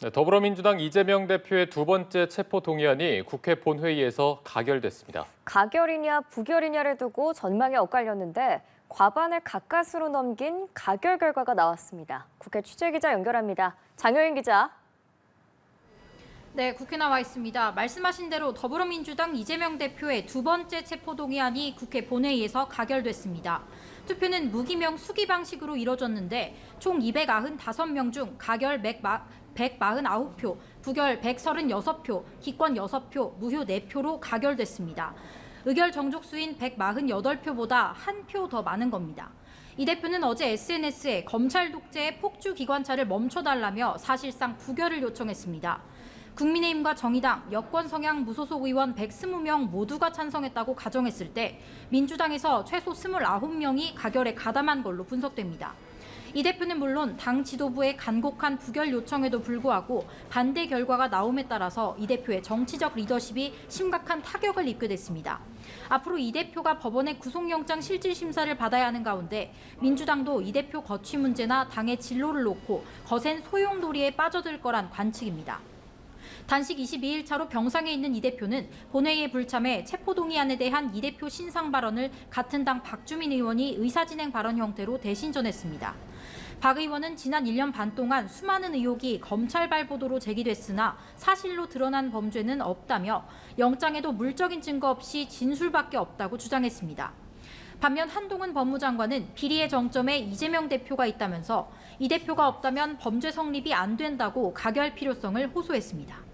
네, 더불어민주당 이재명 대표의 두 번째 체포동의안이 국회 본회의에서 가결됐습니다. 가결이냐 부결이냐를 두고 전망이 엇갈렸는데 과반을 가까스로 넘긴 가결 결과가 나왔습니다. 국회 취재기자 연결합니다. 장효인 기자. 네, 국회 나와 있습니다. 말씀하신 대로 더불어민주당 이재명 대표의 두 번째 체포동의안이 국회 본회의에서 가결됐습니다. 투표는 무기명 수기 방식으로 이뤄졌는데 총 295명 중 가결 149표, 부결 136표, 기권 6표, 무효 4표로 가결됐습니다. 의결 정족수인 148표보다 한 표 더 많은 겁니다. 이 대표는 어제 SNS에 검찰 독재의 폭주 기관차를 멈춰달라며 사실상 부결을 요청했습니다. 국민의힘과 정의당, 여권 성향 무소속 의원 120명 모두가 찬성했다고 가정했을 때 민주당에서 최소 29명이 가결에 가담한 걸로 분석됩니다. 이 대표는 물론 당 지도부의 간곡한 부결 요청에도 불구하고 반대 결과가 나옴에 따라서 이 대표의 정치적 리더십이 심각한 타격을 입게 됐습니다. 앞으로 이 대표가 법원의 구속영장 실질심사를 받아야 하는 가운데 민주당도 이 대표 거취 문제나 당의 진로를 놓고 거센 소용돌이에 빠져들 거란 관측입니다. 단식 22일 차로 병상에 있는 이 대표는 본회의에 불참해 체포동의안에 대한 이 대표 신상 발언을 같은 당 박주민 의원이 의사진행 발언 형태로 대신 전했습니다. 박 의원은 지난 1년 반 동안 수많은 의혹이 검찰발 보도로 제기됐으나 사실로 드러난 범죄는 없다며 영장에도 물적인 증거 없이 진술밖에 없다고 주장했습니다. 반면 한동훈 법무장관은 비리의 정점에 이재명 대표가 있다면서 이 대표가 없다면 범죄 성립이 안 된다고 가결 필요성을 호소했습니다.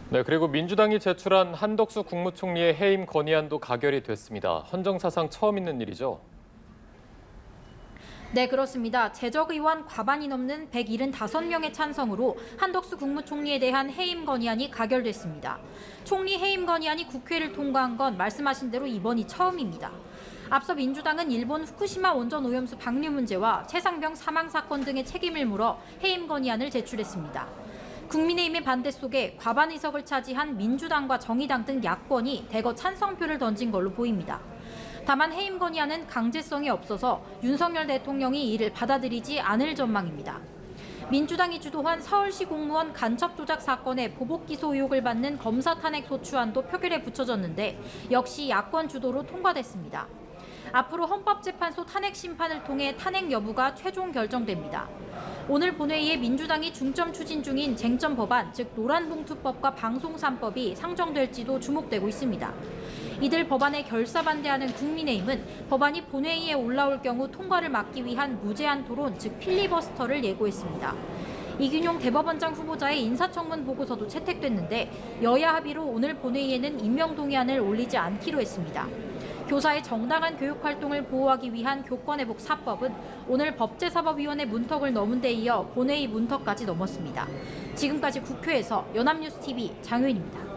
네, 그리고 민주당이 제출한 한덕수 국무총리의 해임 건의안도 가결이 됐습니다. 헌정사상 처음 있는 일이죠. 네, 그렇습니다. 재적의원 과반이 넘는 175명의 찬성으로 한덕수 국무총리에 대한 해임 건의안이 가결됐습니다. 총리 해임 건의안이 국회를 통과한 건 말씀하신 대로 이번이 처음입니다. 앞서 민주당은 일본 후쿠시마 원전 오염수 방류 문제와 최상병 사망 사건 등의 책임을 물어 해임 건의안을 제출했습니다. 국민의힘의 반대 속에 과반 의석을 차지한 민주당과 정의당 등 야권이 대거 찬성표를 던진 걸로 보입니다. 다만 해임 건의안은 강제성이 없어서 윤석열 대통령이 이를 받아들이지 않을 전망입니다. 민주당이 주도한 서울시 공무원 간첩 조작 사건의 보복 기소 의혹을 받는 검사 탄핵 소추안도 표결에 붙여졌는데 역시 야권 주도로 통과됐습니다. 앞으로 헌법재판소 탄핵 심판을 통해 탄핵 여부가 최종 결정됩니다. 오늘 본회의에 민주당이 중점 추진 중인 쟁점 법안, 즉 노란봉투법과 방송 3법이 상정될지도 주목되고 있습니다. 이들 법안에 결사 반대하는 국민의힘은 법안이 본회의에 올라올 경우 통과를 막기 위한 무제한 토론, 즉 필리버스터를 예고했습니다. 이균용 대법원장 후보자의 인사청문 보고서도 채택됐는데 여야 합의로 오늘 본회의에는 임명동의안을 올리지 않기로 했습니다. 교사의 정당한 교육활동을 보호하기 위한 교권회복 4법은 오늘 법제사법위원회 문턱을 넘은 데 이어 본회의 문턱까지 넘었습니다. 지금까지 국회에서 연합뉴스TV 장효인입니다.